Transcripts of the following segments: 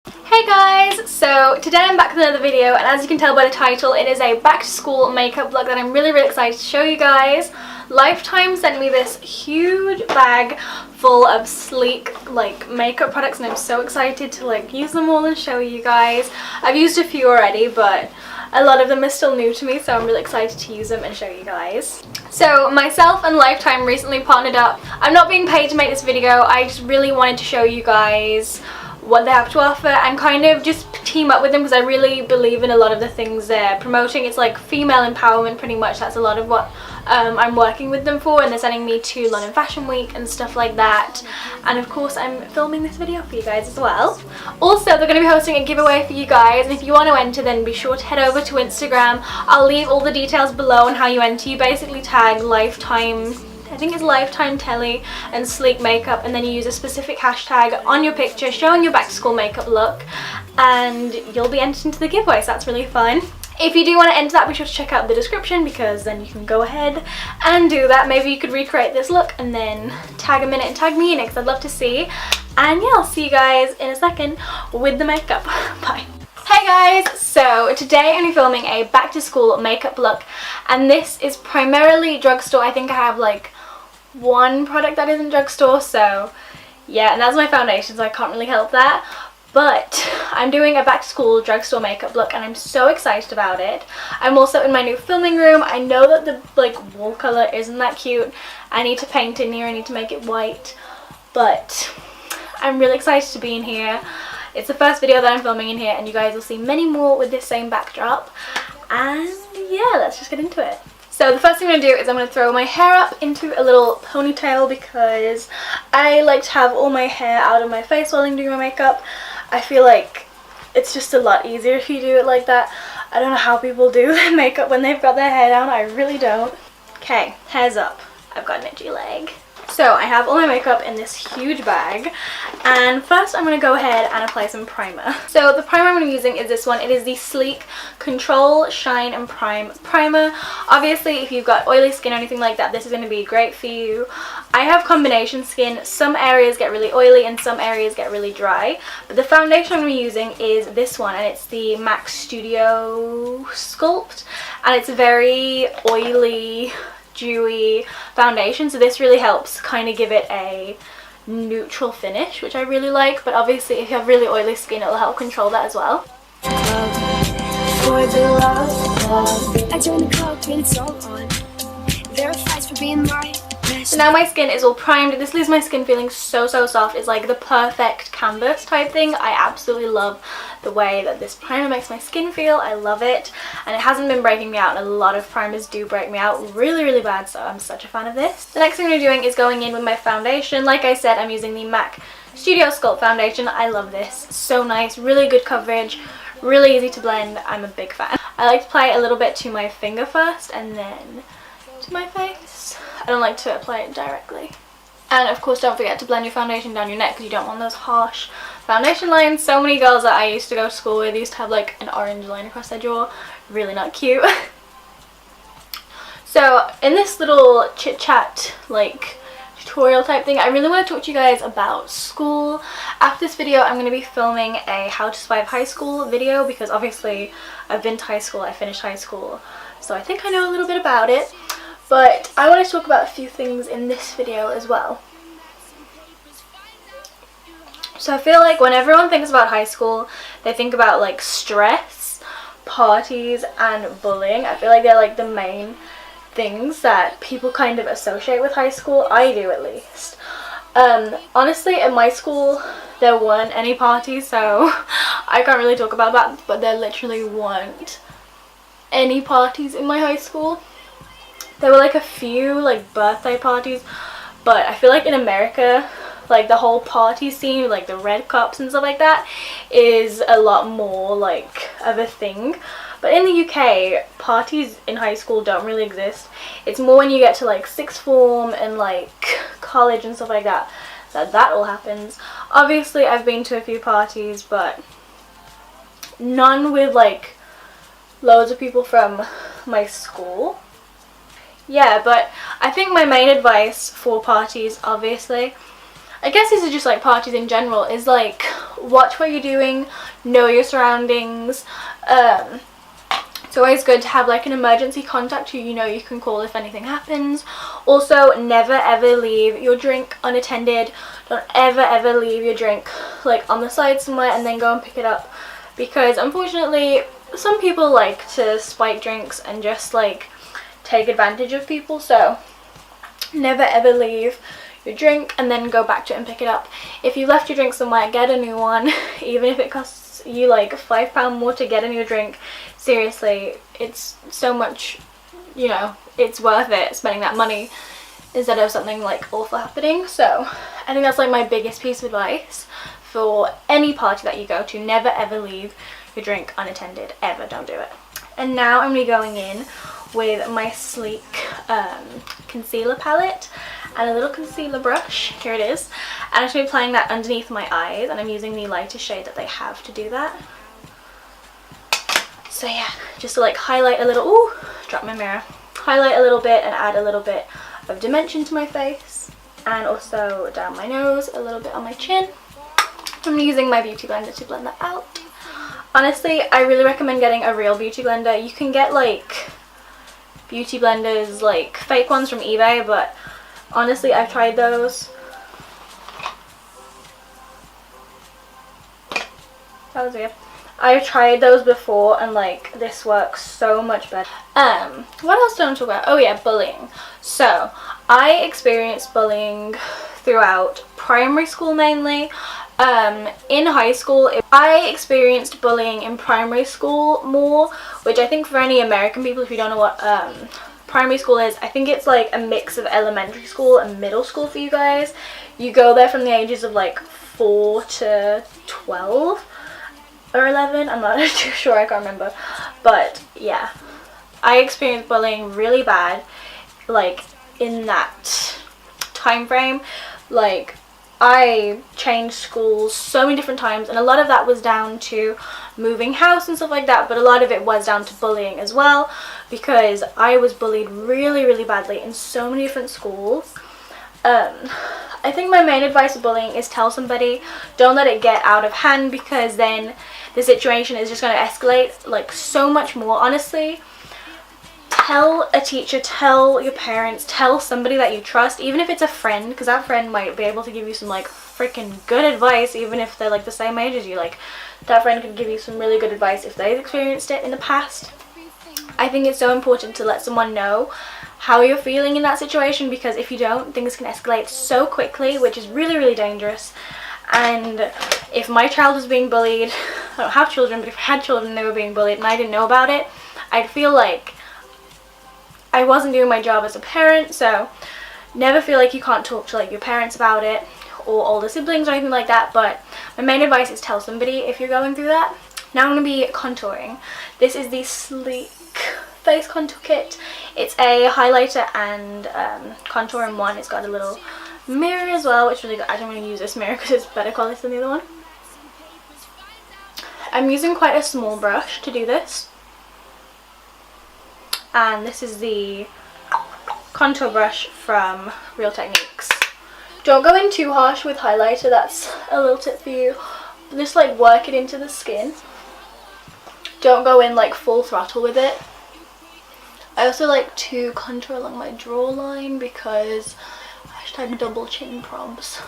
Hey guys, so today I'm back with another video, and as you can tell by the title, it is a back to school makeup look that I'm really excited to show you guys. Lifetime sent me this huge bag full of sleek makeup products, and I'm so excited to use them all and show you guys. I've used a few already, but a lot of them are still new to me, so I'm really excited to use them and show you guys. So myself and Lifetime recently partnered up. I'm not being paid to make this video, I just really wanted to show you guys what they have to offer and kind of just team up with them because I really believe in a lot of the things they're promoting. It's like female empowerment pretty much. That's a lot of what I'm working with them for, and they're sending me to London Fashion Week and stuff like that, and of course I'm filming this video for you guys as well. Also, they're going to be hosting a giveaway for you guys, and if you want to enter then be sure to head over to Instagram. I'll leave all the details below on how you enter. You basically tag Lifetime, I think it's Lifetime Telly and sleek makeup, and then you use a specific hashtag on your picture showing your back to school makeup look, and you'll be entered into the giveaway, so that's really fun. If you do want to enter that, be sure to check out the description because then you can go ahead and do that. Maybe you could recreate this look and then tag a minute and tag me in it because I'd love to see. And yeah, I'll see you guys in a second with the makeup. Bye. Hey guys, so today I'm filming a back to school makeup look, and this is primarily Drugstore. I think I have one product that isn't Drugstore, so yeah, and that's my foundation, so I can't really help that. But I'm doing a back to school Drugstore makeup look and I'm so excited about it. I'm also in my new filming room. I know that the wall colour isn't that cute. I need to paint in here, I need to make it white, but I'm really excited to be in here. It's the first video that I'm filming in here, and you guys will see many more with this same backdrop. And yeah, let's just get into it. So the first thing I'm going to do is I'm going to throw my hair up into a little ponytail because I like to have all my hair out of my face while I'm doing my makeup. I feel like it's just a lot easier if you do it like that. I don't know how people do their makeup when they've got their hair down. I really don't. Okay, hair's up. I've got an itchy leg. So I have all my makeup in this huge bag, and first I'm going to go ahead and apply some primer. So the primer I'm going to be using is this one. It is the Sleek Control Shine and Prime Primer. Obviously if you've got oily skin or anything like that, this is going to be great for you. I have combination skin. Some areas get really oily and some areas get really dry, but the foundation I'm going to be using is this one, and it's the MAC Studio Sculpt, and it's a very oily, dewy foundation, so this really helps kind of give it a neutral finish, which I really like. But obviously if you have really oily skin, it'll help control that as well. So now my skin is all primed. This leaves my skin feeling so soft. It's like the perfect canvas type thing. I absolutely love the way that this primer makes my skin feel. I love it, and it hasn't been breaking me out, and a lot of primers do break me out really bad, so I'm such a fan of this. The next thing I'm doing is going in with my foundation. Like I said, I'm using the MAC Studio Sculpt foundation. I love this. So nice, really good coverage, really easy to blend. I'm a big fan. I like to apply it a little bit to my finger first and then to my face. I don't like to apply it directly. And of course don't forget to blend your foundation down your neck because you don't want those harsh foundation lines. So many girls that I used to go to school with used to have an orange line across their jaw. Really not cute. So in this little chit chat tutorial type thing, I really want to talk to you guys about school. After this video I'm going to be filming a how to survive high school video because obviously I've been to high school, I finished high school, so I think I know a little bit about it. But I want to talk about a few things in this video as well. So I feel like when everyone thinks about high school, they think about stress, parties and bullying. I feel like they're the main things that people kind of associate with high school. I do, at least. Honestly, at my school there weren't any parties, so I can't really talk about that, but there literally weren't any parties in my high school. There were a few birthday parties, but I feel like in America the whole party scene, the red cups and stuff like that, is a lot more of a thing. But in the UK, parties in high school don't really exist. It's more when you get to sixth form and college and stuff like that that all happens. Obviously I've been to a few parties, but none with loads of people from my school. Yeah, but I think my main advice for parties, obviously, I guess this is just like parties in general, is like watch what you're doing, know your surroundings. It's always good to have like an emergency contact who you know you can call if anything happens. Also, never ever leave your drink unattended. Don't ever leave your drink like on the side somewhere and then go and pick it up, because unfortunately some people like to spike drinks and just like take advantage of people. So never ever leave your drink and then go back to it and pick it up. If you left your drink somewhere, get a new one, even if it costs you like £5 more to get a new drink. Seriously, it's so much, you know, it's worth it spending that money instead of something like awful happening. So I think that's like my biggest piece of advice for any party that you go to. Never ever leave your drink unattended, ever. Don't do it. And now I'm going to be going in with my sleek concealer palette and a little concealer brush. Here it is. And I'm going to be applying that underneath my eyes, and I'm using the lighter shade that they have to do that. So yeah, just to like highlight a little, ooh, drop my mirror. Highlight a little bit and add a little bit of dimension to my face, and also down my nose, a little bit on my chin. I'm using my beauty blender to blend that out. Honestly, I really recommend getting a real beauty blender. You can get like beauty blenders, like fake ones from eBay, but honestly I've tried those. That was weird. I've tried those before and like this works so much better. What else do I want to talk about? Oh yeah, bullying. So I experienced bullying throughout primary school mainly. In high school, I experienced bullying in primary school more, which I think for any American people, if you don't know what primary school is, I think it's like a mix of elementary school and middle school for you guys. You go there from the ages of like 4 to 12 or 11, I'm not too sure, I can't remember. But yeah, I experienced bullying really bad like in that time frame. Like I changed schools so many different times, and a lot of that was down to moving house and stuff like that, but a lot of it was down to bullying as well, because I was bullied really badly in so many different schools. I think my main advice with bullying is tell somebody. Don't let it get out of hand, because then the situation is just going to escalate like so much more. Honestly, tell a teacher, tell your parents, tell somebody that you trust, even if it's a friend, because that friend might be able to give you some like freaking good advice, even if they're like the same age as you. Like that friend could give you some really good advice if they've experienced it in the past. I think it's so important to let someone know how you're feeling in that situation, because if you don't, things can escalate so quickly, which is really dangerous. And if my child was being bullied, I don't have children, but if I had children and they were being bullied and I didn't know about it, I'd feel like I wasn't doing my job as a parent. So never feel like you can't talk to like your parents about it or older siblings or anything like that, but my main advice is tell somebody if you're going through that. Now I'm going to be contouring. This is the Sleek face contour kit. It's a highlighter and contour in one. It's got a little mirror as well, which is really good. I don't want to use this mirror because it's better quality than the other one. I'm using quite a small brush to do this, and this is the contour brush from Real Techniques. Don't go in too harsh with highlighter, that's a little tip for you. Just like work it into the skin. Don't go in like full throttle with it. I also like to contour along my jawline because hashtag double chin probs.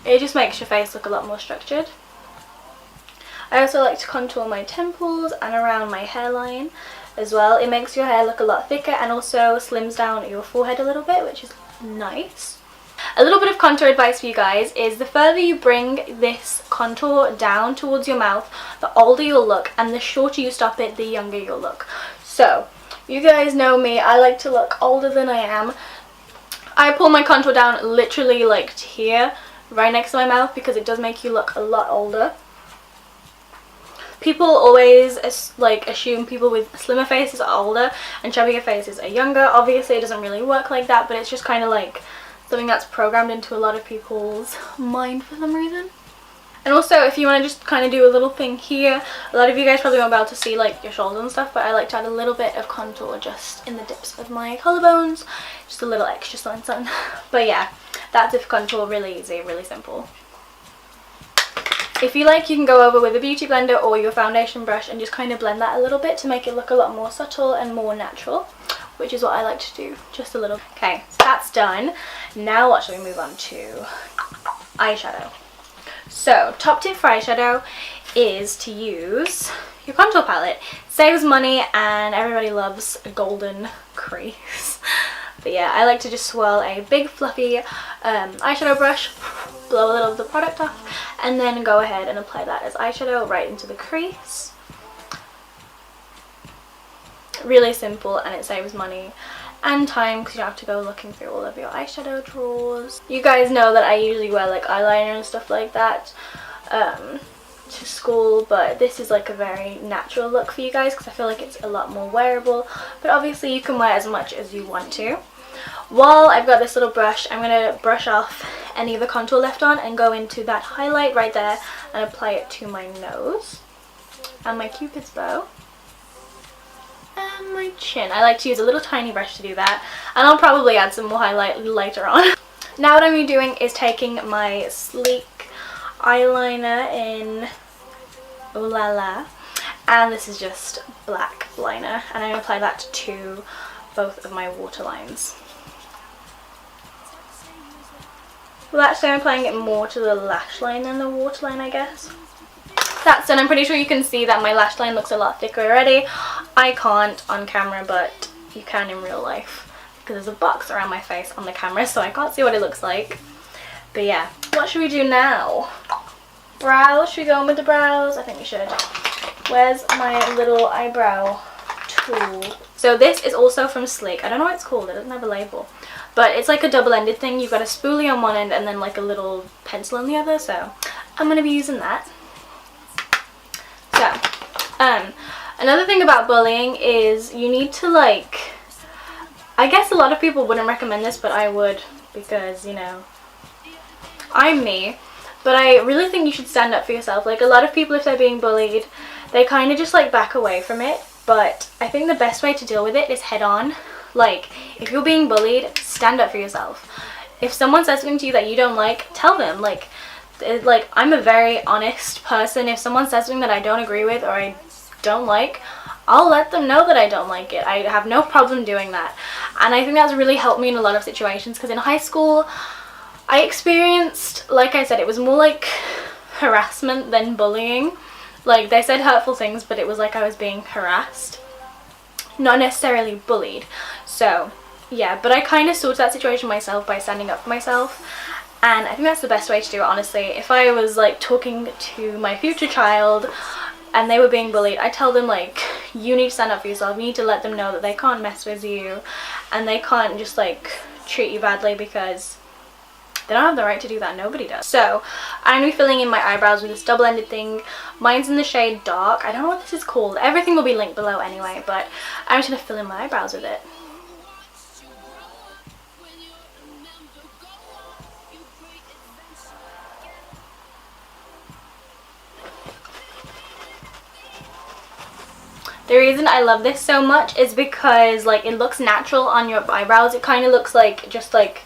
It just makes your face look a lot more structured. I also like to contour my temples and around my hairline as well. It makes your hair look a lot thicker and also slims down your forehead a little bit, which is nice. A little bit of contour advice for you guys is the further you bring this contour down towards your mouth, the older you'll look, and the shorter you stop it, the younger you'll look. So, you guys know me, I like to look older than I am. I pull my contour down literally like to here, right next to my mouth, because it does make you look a lot older. People always like assume people with slimmer faces are older and chubbier faces are younger. Obviously it doesn't really work like that, but it's just kind of like something that's programmed into a lot of people's mind for some reason. And also, if you want to just kind of do a little thing here, a lot of you guys probably won't be able to see like your shoulders and stuff, but I like to add a little bit of contour just in the dips of my collarbones, just a little extra something. But yeah, that's it for contour. Really easy, really simple. If you like, you can go over with a beauty blender or your foundation brush and just kind of blend that a little bit to make it look a lot more subtle and more natural, which is what I like to do, just a little. Okay, so that's done. Now what shall we move on to? Eyeshadow. So, top tip for eyeshadow is to use your contour palette. Saves money and everybody loves a golden crease. But yeah, I like to just swirl a big fluffy eyeshadow brush, blow a little of the product off, and then go ahead and apply that as eyeshadow right into the crease. Really simple, and it saves money and time because you don't have to go looking through all of your eyeshadow drawers. You guys know that I usually wear like eyeliner and stuff like that to school, but this is like a very natural look for you guys because I feel like it's a lot more wearable, but obviously you can wear as much as you want to. While I've got this little brush, I'm going to brush off any of the contour left on and go into that highlight right there and apply it to my nose and my cupid's bow and my chin. I like to use a little tiny brush to do that, and I'll probably add some more highlight later on. Now what I'm going to be doing is taking my sleek eyeliner in Ooh La La, and this is just black liner, and I'm going to apply that to both of my waterlines. Well, actually I'm applying it more to the lash line than the waterline, I guess. That's done. I'm pretty sure you can see that my lash line looks a lot thicker already. I can't on camera, but you can in real life because there's a box around my face on the camera, so I can't see what it looks like. But yeah, what should we do now? Brows? Should we go in with the brows? I think we should. Where's my little eyebrow tool? So this is also from Sleek. I don't know what it's called. It doesn't have a label. But it's like a double-ended thing. You've got a spoolie on one end and then like a little pencil on the other. So I'm going to be using that. So, another thing about bullying is you need to like, I guess a lot of people wouldn't recommend this, but I would because, you know, I'm me. But I really think you should stand up for yourself. Like a lot of people, if they're being bullied, they kind of just like back away from it. But I think the best way to deal with it is head on. Like, if you're being bullied, stand up for yourself. If someone says something to you that you don't like, tell them. Like I'm a very honest person. If someone says something that I don't agree with or I don't like, I'll let them know that I don't like it. I have no problem doing that. And I think that's really helped me in a lot of situations, because in high school I experienced, like I said, it was more like harassment than bullying. Like, they said hurtful things, but it was like I was being harassed, not necessarily bullied. So yeah, but I kind of sorted that situation myself by standing up for myself, and I think that's the best way to do it, honestly. If I was like talking to my future child and they were being bullied, I tell them like, you need to stand up for yourself. You need to let them know that they can't mess with you and they can't just like treat you badly, because they don't have the right to do that. Nobody does. So I'm going to be filling in my eyebrows with this double-ended thing. Mine's in the shade Dark. I don't know what this is called. Everything will be linked below anyway, but I'm just going to fill in my eyebrows with it. The reason I love this so much is because like it looks natural on your eyebrows. It kind of looks like just like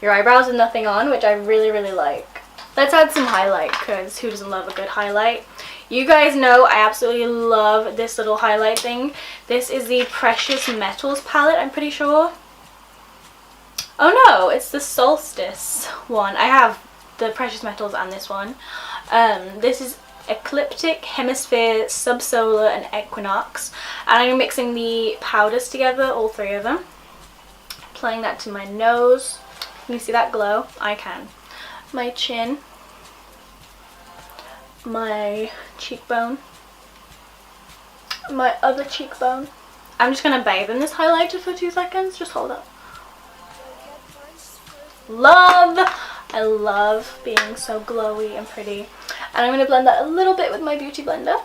your eyebrows with nothing on, which I really, really like. Let's add some highlight, because who doesn't love a good highlight? You guys know I absolutely love this little highlight thing. This is the Precious Metals palette, I'm pretty sure. Oh no, it's the Solstice one. I have the Precious Metals and this one. This is Ecliptic, Hemisphere, Subsolar and Equinox. And I'm mixing the powders together, all three of them. Applying that to my nose. Can you see that glow? I can. My chin. My cheekbone. My other cheekbone. I'm just going to bathe in this highlighter for 2 seconds. Just hold up. I love being so glowy and pretty. And I'm going to blend that a little bit with my beauty blender.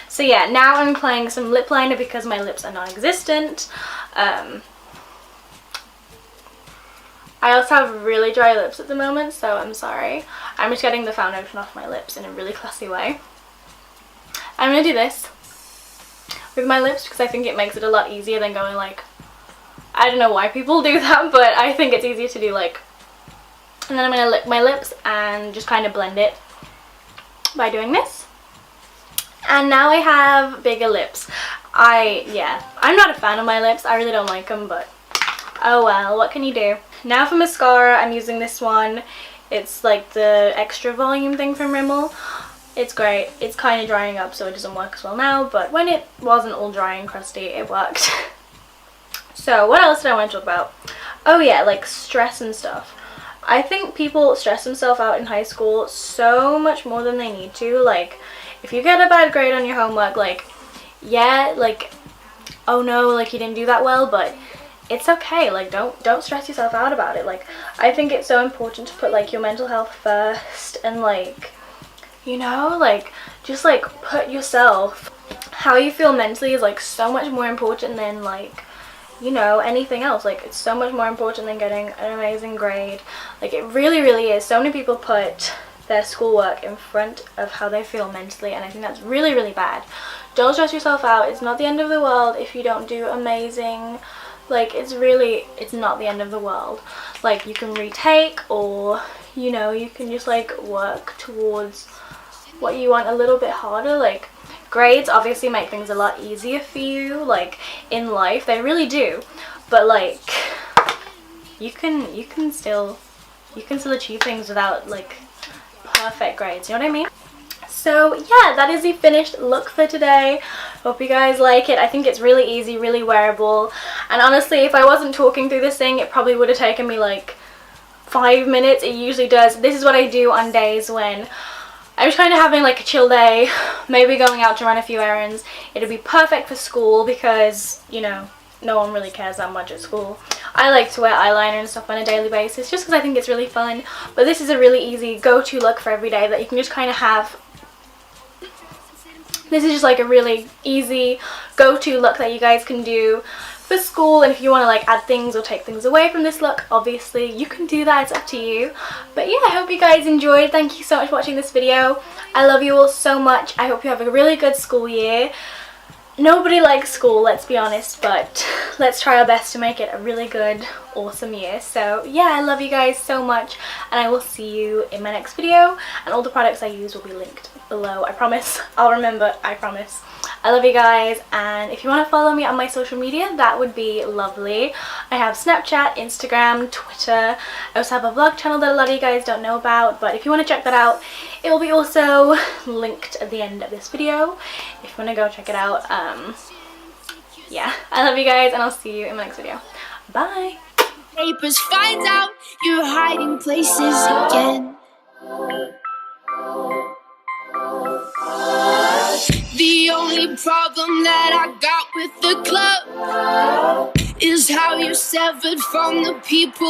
So yeah, now I'm applying some lip liner because my lips are non-existent. I also have really dry lips at the moment, so I'm sorry. I'm just getting the foundation off my lips in a really classy way. I'm going to do this with my lips because I think it makes it a lot easier than going like, I don't know why people do that, but I think it's easier to do like, and then I'm going to lick my lips and just kind of blend it by doing this. And now I have bigger lips. I'm not a fan of my lips. I really don't like them, but oh well, what can you do? Now for mascara, I'm using this one. It's like the extra volume thing from Rimmel. It's great. It's kind of drying up, so it doesn't work as well now, but when it wasn't all dry and crusty, it worked. So what else did I want to talk about? Oh yeah, like stress and stuff. I think people stress themselves out in high school so much more than they need to. Like, if you get a bad grade on your homework, like, yeah, like, oh no, like you didn't do that well, but it's okay. Like, don't stress yourself out about it. Like, I think it's so important to put like your mental health first, and like, you know, like just like put yourself, how you feel mentally is like so much more important than like, you know, anything else. Like, it's so much more important than getting an amazing grade. Like, it really, really is. So many people put their schoolwork in front of how they feel mentally, and I think that's really, really bad. Don't stress yourself out. It's not the end of the world if you don't do amazing. Like, it's not the end of the world. Like, you can retake, or, you know, you can just like work towards what you want a little bit harder. Like, grades obviously make things a lot easier for you, like in life, they really do, but like you can still achieve things without like perfect grades, you know what I mean? So yeah, that is the finished look for today. Hope you guys like it. I think it's really easy, really wearable, and honestly, if I wasn't talking through this thing, it probably would have taken me like 5 minutes. It usually does. This is what I do on days when I'm just kind of having like a chill day, maybe going out to run a few errands. It'd be perfect for school because, you know, no one really cares that much at school. I like to wear eyeliner and stuff on a daily basis just because I think it's really fun, but this is a really easy go-to look for every day that you can just kind of have. This is just like a really easy go-to look that you guys can do for school, and if you want to like add things or take things away from this look, obviously you can do that. It's up to you. But yeah, I hope you guys enjoyed. Thank you so much for watching this video. I love you all so much. I hope you have a really good school year. Nobody likes school, let's be honest, but let's try our best to make it a really good, awesome year. So yeah, I love you guys so much, and I will see you in my next video, and all the products I use will be linked below. I promise. I'll remember, I promise. I love you guys, and if you want to follow me on my social media, that would be lovely. I have Snapchat, Instagram, Twitter. I also have a vlog channel that a lot of you guys don't know about, but if you want to check that out, it will be also linked at the end of this video if you want to go check it out. Yeah, I love you guys, and I'll see you in my next video. Bye! Neighbors find out you're hiding places again. The only problem that I got with the club is how you severed from the people